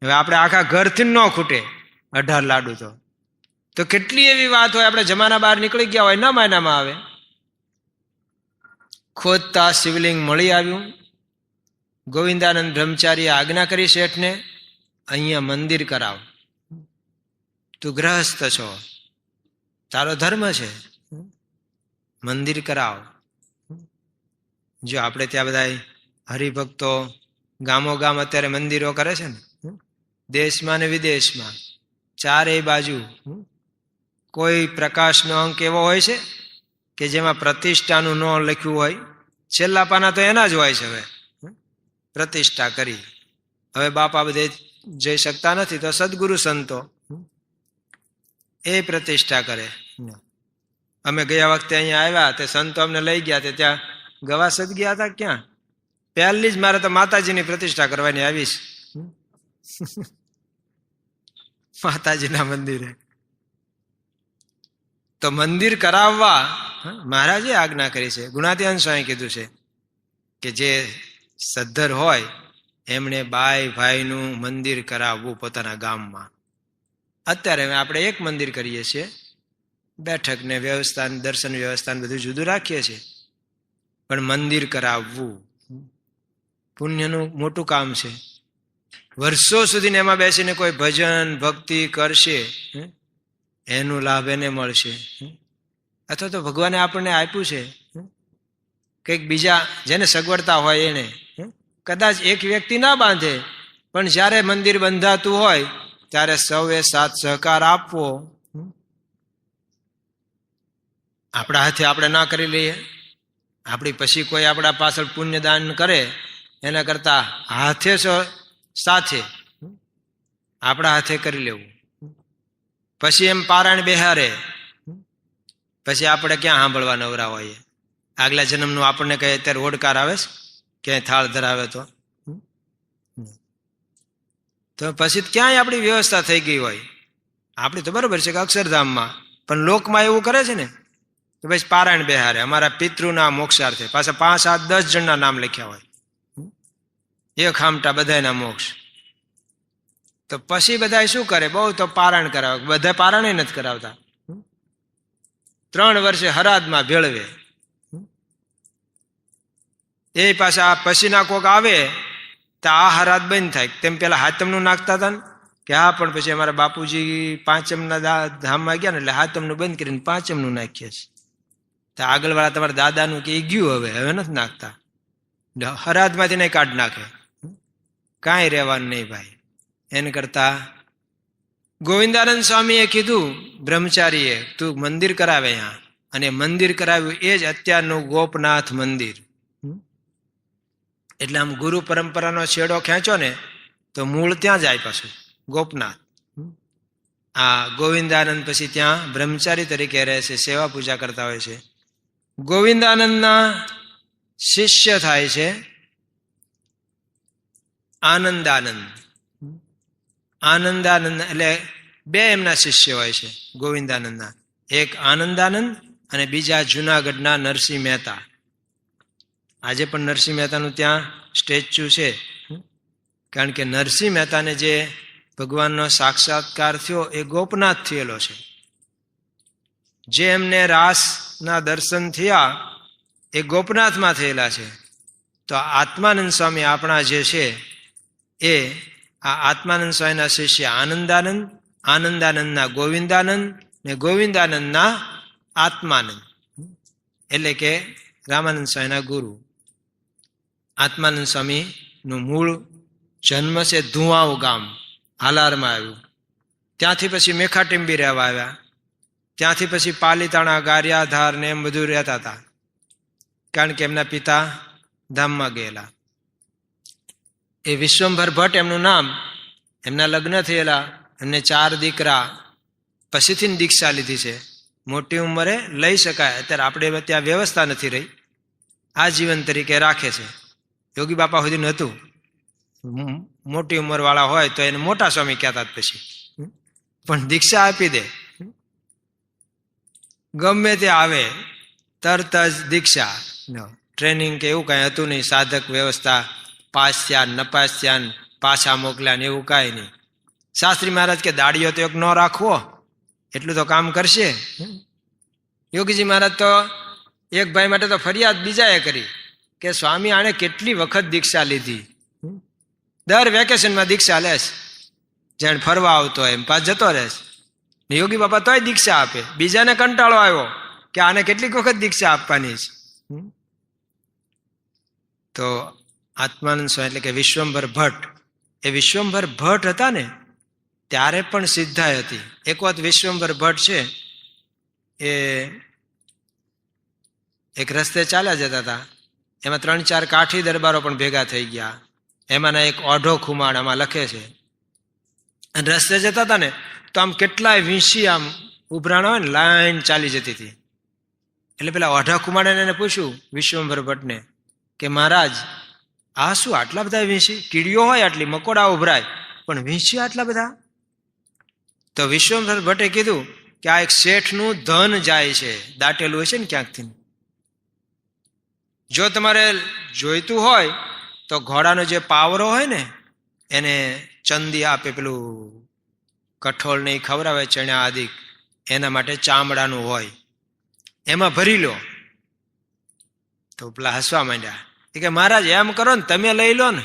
હવે આપણે આખા ઘરથી ન ખૂટે 18 લાડુ તો કેટલી એવી વાત હોય, આપણે જમાના બહાર નીકળી ગયા હોય, ન માયનામાં આવે. ખોદતા શિવલિંગ મળી આવ્યું. ગોવિંદાનંદ બ્રહ્મચારીએ આજ્ઞા કરી શેઠને, અહીંયા મંદિર કરાવ. તું ગ્રહસ્થ છો, તારો ધર્મ છે, મંદિર કરાવ. જો આપણે ત્યાં બધા હરિભક્તો ગામો ગામ અત્યારે મંદિરો કરે છે ને, દેશમાં ને વિદેશમાં ચારેય બાજુ. કોઈ પ્રકાશનો અંક એવો હોય છે કે જેમાં પ્રતિષ્ઠાનું ન લખ્યું હોય, છેલ્લા પાના તો એના જ હોય છે. હવે પ્રતિષ્ઠા કરી, હવે બાપા બધે જઈ શકતા નથી તો સદગુરુ સંતો એ પ્રતિષ્ઠા કરે. અમે ગયા વખતે અહીંયા આવ્યા તે સંતો અમને લઈ ગયા તે ત્યાં ગવાસદ ગયા હતા. ક્યાં? પહેલી જ મારે તો માતાજીની પ્રતિષ્ઠા કરવાની આવીશ, માતાજીના મંદિરે. તો મંદિર કરાવવા મહારાજે આજ્ઞા કરી છે. ગુણાતીતાનંદ સ્વામી કીધું છે કે જે સદ્ધર હોય એમણે બાઈ ભાઈનું મંદિર કરાવવું પોતાના ગામમાં. અત્યારે આપણે એક મંદિર કરીએ છીએ, બેઠક ને વ્યવસ્થા, દર્શન વ્યવસ્થા બધું જુદું રાખીએ છીએ, પણ મંદિર કરાવવું પુણ્યનું મોટું કામ છે. વર્ષો સુધી એમાં બેસીને કોઈ ભજન ભક્તિ કરશે એનું લાભ એને મળશે. અથવા તો ભગવાને આપણને આપ્યું છે કંઈક બીજા જેને સગવડતા હોય એને, કદાચ એક વ્યક્તિ ના બાંધે, પણ જ્યારે મંદિર બંધાતું હોય ત્યારે સૌએ સાથ સહકાર આપવો. આપણા હાથે આપણે ના કરી લઈએ, આપણી પછી કોઈ આપણા પાછળ પુણ્યદાન કરે એના કરતા હાથે સાથે આપણા હાથે કરી લેવું. પછી એમ પારાયણ બેહારે, પછી આપણે ક્યાં સાંભળવા નવરા હોઈએ? આગલા જન્મનું આપણને કઈ અત્યારે ઓડકાર આવે છે ક્યાંય થાળ ધરાવે તો પછી ક્યાંય આપણી વ્યવસ્થા થઈ ગઈ હોય. આપણી તો બરોબર છે કે અક્ષરધામમાં, પણ લોકમાં એવું કરે છે ને તો પછી પારાયણ બેહારે અમારા પિતૃના મોક્ષાર્થે. પાછા 5, 7, 10 જણના નામ લખ્યા હોય, એક ખામટા બધાના મોક્ષ. તો પછી બધા શું કરે? બહુ તો પારાયણ કરાવે. બધા પારાયણ નથી કરાવતા. 3 વર્ષે હરાદમાં ભેળવે. એ પાછા પછીના કોક આવે તો આ હરાદ બંધ થાય. તેમ પેલા હાતમનું નાખતા હતા ને કે હા, પણ પછી અમારા બાપુજી 5મના ધામમાં ગયા ને એટલે હાતમનું બંધ કરીને 5મનું નાખીએ છીએ. તો આગળ વાળા તમારા દાદાનું કે ગયું, હવે નથી નાખતા. હરાદમાંથી નહીં કાઢ નાખે, કાંઈ રહેવાનું નહીં ભાઈ. એને કરતા ગોવિંદાનંદ સ્વામીએ કીધું બ્રહ્મચારીએ, તું મંદિર કરાવે અહીંયા. અને મંદિર કરાવ્યું એ જ અત્યારનું ગોપનાથ મંદિર. એટલે આમ ગુરુ પરંપરાનો છેડો ખેંચો ને તો મૂળ ત્યાં જાય પાછું ગોપનાથ. આ ગોવિંદાનંદ પછી ત્યાં બ્રહ્મચારી તરીકે રહે છે, સેવા પૂજા કરતા હોય છે. ગોવિંદાનંદના શિષ્ય થાય છે આનંદાનંદ. આનંદાનંદ એટલે બે એમના શિષ્ય હોય છે ગોવિંદાનંદના. એક આનંદાનંદ અને બીજા જુનાગઢના નરસિંહ મહેતા. આજે પણ નરસિંહ મહેતાનું ત્યાં સ્ટેચ્યુ છે, કારણ કે નરસિંહ મહેતાને જે ભગવાનનો સાક્ષાત્કાર થયો એ ગોપનાથ થયેલો છે. જે એમને રાસના દર્શન થયા એ ગોપનાથમાં થયેલા છે. તો આત્માનંદ સ્વામી આપણા જે છે એ આ આત્માનંદ સ્વામીના શિષ્ય આનંદાનંદ, આનંદાનંદના ગોવિંદાનંદ ને ગોવિંદાનંદના આત્માનંદ, એટલે કે રામાનંદ સ્વામીના ગુરુ. આત્માનંદ સ્વામીનું મૂળ જન્મ છે ધુવાઉ ગામ, હાલારમાં આવ્યું. ત્યાંથી પછી મેખાટીંબી રહેવા આવ્યા. ત્યાંથી પછી પાલીતાણા, ગારિયાધાર ને એમ બધું રહેતા હતા, કારણ કે એમના પિતા ધામમાં ગયેલા. એ વિશ્વંભર ભટ્ટ એમનું નામ. એમના લગ્ન થયેલા, એમને 4 દીકરા. પછીથી દીક્ષા લીધી છે. મોટી ઉંમરે લઈ શકાય, અત્યારે આપણે ત્યાં વ્યવસ્થા નથી રહી, આજીવન તરીકે રાખે છે. યોગી બાપા સુધી નહોતું. મોટી ઉંમર વાળા હોય તો એને મોટા સ્વામી કહેતા પછી, પણ દીક્ષા આપી દે. ગમે તે આવે તરત જ દીક્ષા. ટ્રેનિંગ કે એવું કઈ હતું નહીં, સાધક વ્યવસ્થા, પાસ થયા નપાસ થયા પાછા મોકલ્યા ને એવું કાંઈ નહીં. શાસ્ત્રી મહારાજ કે દાડીઓ તો એક ન રાખવો, એટલું તો કામ કરશે. યોગીજી મહારાજ તો એક ભાઈ માટે તો ફરિયાદ બીજાએ કરી કે સ્વામી આણે કેટલી વખત દીક્ષા લીધી, દર વેકેશનમાં દીક્ષા લેશ, જાણે ફરવા આવતો એમ પાછ જતો રહેશ. યોગી બાપા તોય દીક્ષા આપે. બીજાને કંટાળો આવ્યો કે આને કેટલીક વખત દીક્ષા આપવાની છે. તો આત્માનંદ સ્વામી એટલે કે વિશ્વંભર ભટ્ટ, એ વિશ્વંભર ભટ્ટ હતા ને ત્યારે પણ સિદ્ધાઈ હતી. એક વખત વિશ્વંભર ભટ્ટ છે એ એક રસ્તે ચાલ્યા જતા હતા, એમાં 3-4 કાઠી દરબારો પણ ભેગા થઈ ગયા. એમાંના એક ઓઢો ખુમાણ આમાં લખે છે. અને રસ્તે જતા હતા ને તો આમ કેટલાય વીંછી આમ ઉભરાણા હોય ને લાઈન ચાલી જતી હતી. એટલે પેલા ઓઢા ખુમાણે એને પૂછ્યું વિશ્વંભર ભટ્ટને કે મહારાજ આ શું આટલા બધા વીંછી? કીડીઓ હોય આટલી, મકોડા ઉભરાય, પણ વીંછી આટલા બધા? તો વિશ્વંભર ભટ્ટે કીધું કે આ એક શેઠનું ધન જાય છે, દાટેલું હોય છે ને ક્યાંકથી. જો તમારે જોઈતું હોય તો ઘોડાનો જે પાવરો હોય ને એને ચંદી આપે, પેલું કઠોળ ને ખવડાવે ચણા આદિ, એના માટે ચામડાનું હોય, એમાં ભરી લો. તો પેલા હસવા માંડ્યા કે મહારાજ એમ કરો ને તમે લઈ લો ને,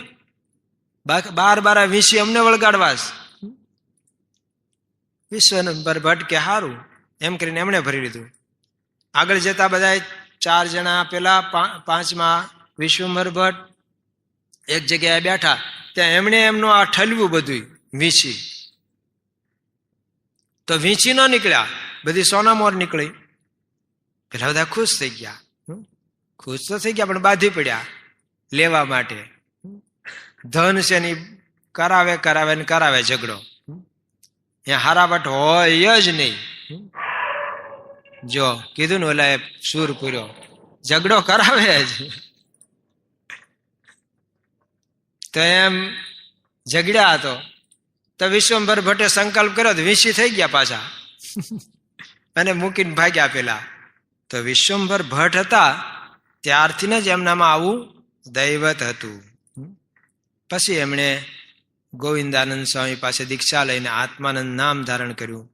12 વીંછી અમને વળગાડવા. વિશ્વંભર ભટ્ટ કે હારું, એમ કરીને એમણે ભરી લીધું. આગળ જતા બધા 4 જણા પેલા 5માં વિશ્વંભર ભટ્ટ એક જગ્યાએ બેઠા, ત્યાં એમણે એમનું આ ઠલવ્યું બધું વીંછી. તો વીંછી ન નીકળ્યા, બધી સોનામોર નીકળી. પેલા બધા ખુશ થઈ ગયા. ખુશ તો થઈ ગયા પણ બાંધી પડ્યા લેવા માટે. ધન છે ને કરાવે ને કરાવે ઝઘડો. ત્યાં હારાવટ હોય જ નહીં. જો કીધું ને ઓલા સુર પૂર્યો, ઝઘડો કરાવે જ. તો એમ ઝઘડ્યા હતો. તો વિશ્વંભર ભટ્ટે સંકલ્પ કર્યો, વીંછી થઈ ગયા પાછા અને મૂકીને ભાગ્યા પેલા. તો વિશ્વંભર ભટ્ટ હતા ત્યારથી જ એમનામાં આવું દૈવત હતું. પછી એમણે ગોવિંદાનંદ સ્વામી પાસે દીક્ષા લઈને આત્માનંદ નામ ધારણ કર્યું.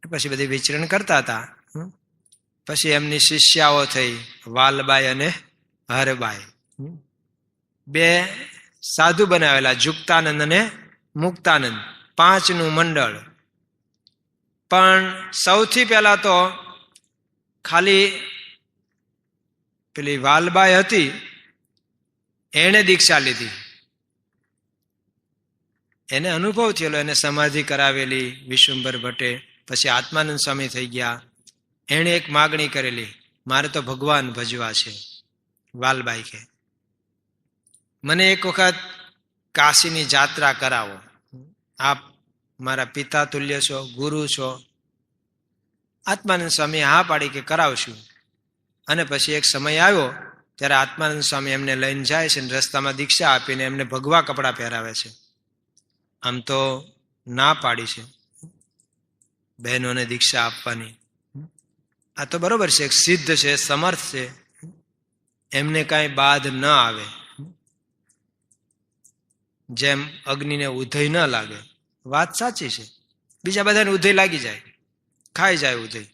પછી બધી વિચરણ કરતા હતા. પછી એમની શિષ્યાઓ થઈ વાલબાઈ અને હરબાઈ, 2 સાધુ બનાવેલા, જુક્તાનંદ અને મુક્તાનંદ, 5નું મંડળ. પણ સૌથી પહેલા તો ખાલી પેલી વાલબાઈ હતી એને દીક્ષા લીધી, એને અનુભવ થયેલો, એને સમાધિ કરાવેલી વિશ્વંભર ભટ્ટે. પછી આત્માનંદ સ્વામી થઈ ગયા. એને એક માગણી કરેલી, મારે તો ભગવાન ભજવા છે. વાલબાઈ કે મને એક વખત કાશીની જાત્રા કરાવો, આપ મારા પિતા તુલ્ય છો, ગુરુ છો. આત્માનંદ સ્વામી હા પાડી કે કરાવશું. અને પછી એક સમય આવ્યો ત્યારે આત્માનંદ સ્વામી એમને લઈને જાય છે, રસ્તામાં દીક્ષા આપીને એમને ભગવા કપડાં પહેરાવે છે. આમ તો ના પાડી છે બહેનોને દીક્ષા આપવાની. આ તો બરોબર છે, સિદ્ધ છે, સમર્થ છે, એમને કાંઈ બાધ ન આવે. જેમ અગ્નિને ઉધઈ ન લાગે, વાત સાચી છે. બીજા બધાને ઉધઈ લાગી જાય, ખાઈ જાય ઉધઈ,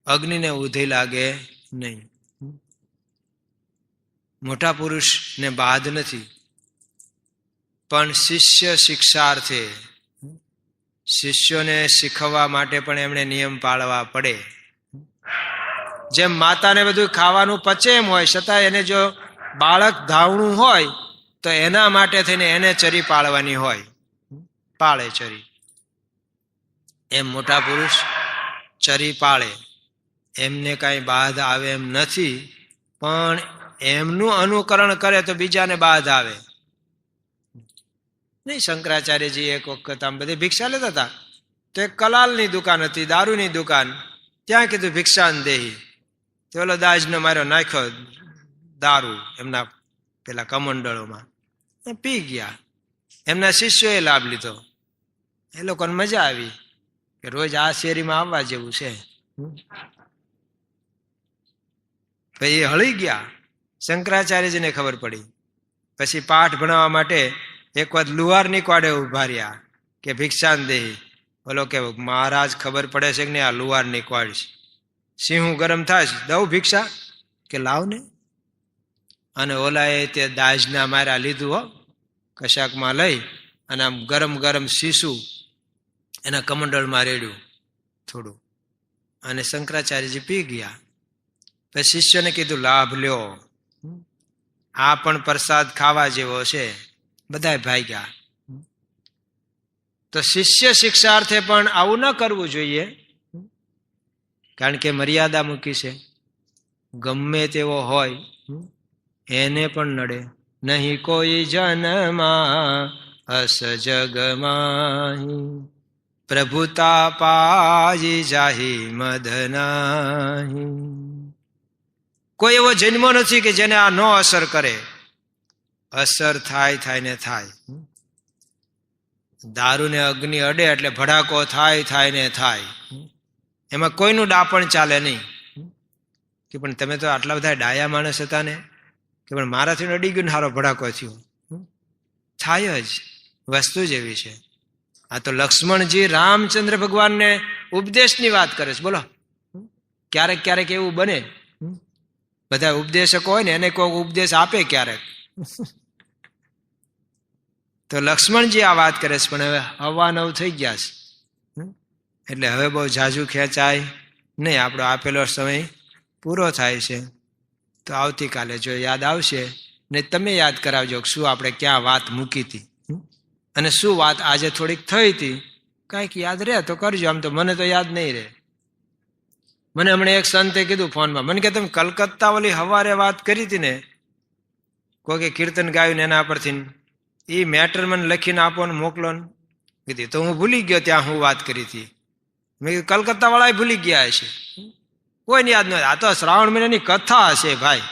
અગ્નિને ઉધઈ લાગે નહીં. મોટા પુરુષને બાધ નથી, પણ શિષ્ય શિક્ષાર્થે શિષ્યોને શીખવવા માટે પણ એમણે નિયમ પાળવા પડે. જેમ માતાને બધું ખાવાનું પચે એમ હોય, છતાં એને જો બાળક ધાવણું હોય તો એના માટે થઈને એને ચરી પાળવાની હોય, પાળે ચરી. એમ મોટા પુરુષ ચરી પાળે, એમને કાંઈ બાધ આવે એમ નથી, પણ એમનું અનુકરણ કરે તો બીજાને બાધ આવે નહીં. શંકરાચાર્યજી એક વખત આમ બધી ભિક્ષા લેતા હતા, તો એક કલાલની દુકાન હતી, દારૂની દુકાન. ત્યાં કીધું ભિક્ષાન દેહી. તો ઓલો દાજનો માર્યો નાખ્યો દારૂ એમના પેલા કમંડળોમાં, પી ગયા. એમના શિષ્યોએ લાભ લીધો, એ લોકોને મજા આવી કે રોજ આ શેરીમાં આવવા જેવું છે. પછી એ હળી ગયા. શંકરાચાર્યજીને ખબર પડી. પછી પાઠ ભણાવવા માટે એક વખત લુહારની કોડે ઉભા રહ્યા કે ભિક્ષાન દેહી. બોલો કે મહારાજ ખબર પડે છે કે નહીં આ લુહારની કોડ છે, સિંહું ગરમ થાય છે, દઉં ભિક્ષા કે લાવ ને. અને ઓલાએ તે દાજના માર્યા લીધું હો, કશાકમાં લઈ અને આમ ગરમ ગરમ શીશું એના કમંડળમાં રેડ્યું થોડું, અને શંકરાચાર્યજી પી ગયા. પછી શિષ્યને કીધું લાભ લ્યો, આ પણ પ્રસાદ ખાવા જેવો છે. બધા ભાગ્યા. તો શિષ્ય શિક્ષાર્થે પણ આવું ન કરવું જોઈએ, કારણ કે મર્યાદા મૂકી છે. ગમે તેવો હોય એને પણ નડે. નહીં કોઈ જનમાં અસ જગમાં પ્રભુતા પાજી જાહી મદનાહી. કોઈ એવો જન્મ નથી કે જેને આ ન અસર કરે. અસર થાય ને થાય. દારૂ ને અગ્નિ અડે એટલે ભડાકો થાય ને થાય. એમાં કોઈનું ડાપણ ચાલે નહીં કે પણ તમે તો આટલા બધા ડાયા માણસ હતા ને, કે પણ મારાથી અડી ગયું ને સારો ભડાકો થયો. થાય જ, વસ્તુ જ એવી છે. આ તો લક્ષ્મણજી રામચંદ્ર ભગવાનને ઉપદેશની વાત કરે છે. બોલો, ક્યારેક ક્યારેક એવું બને, બધા ઉપદેશકો હોય ને એને કોઈ ઉપદેશ આપે ક્યારેક, તો લક્ષ્મણજી આ વાત કરે છે. પણ હવે અવાનવ થઈ ગયા છે, એટલે હવે બહુ ઝાઝુ ખેંચાય નહીં. આપણો આપેલો સમય પૂરો થાય છે. તો આવતીકાલે જો યાદ આવશે ને તમે યાદ કરાવજો શું આપણે ક્યાં વાત મૂકી હતી અને શું વાત આજે થોડીક થઈ હતી. કાંઈક યાદ રહે તો કરજો, આમ તો મને તો યાદ નહીં રહે. મને હમણાં એક સંતે કીધું ફોનમાં, મને કે તમે કલકત્તા ઓલી હવારે વાત કરી હતી ને, કોઈ કીર્તન ગાયું ને એના પરથી એ મેટર મને લખીને આપો ને મોકલો ને. કીધી તો હું ભૂલી ગયો ત્યાં હું વાત કરી હતી. મેં કીધું કલકત્તા વાળા ભૂલી ગયા હશે, કોઈને યાદ નથી. આ તો શ્રાવણ મહિનાની કથા હશે ભાઈ,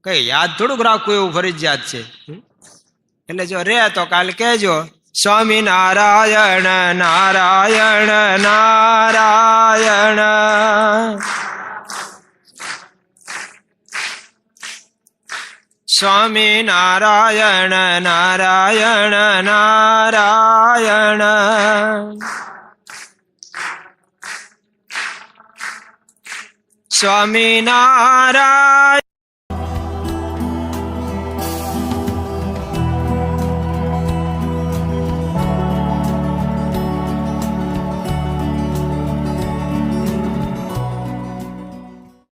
કઈ યાદ થોડુંક રાખવું એવું ફરજિયાત છે. એટલે જો રે તો કાલે કહેજો સ્વામી નારાયણ નારાયણ નારાયણ, સ્વામી નારાયણ નારાયણ નારાયણ, સ્વામી નારાયણ.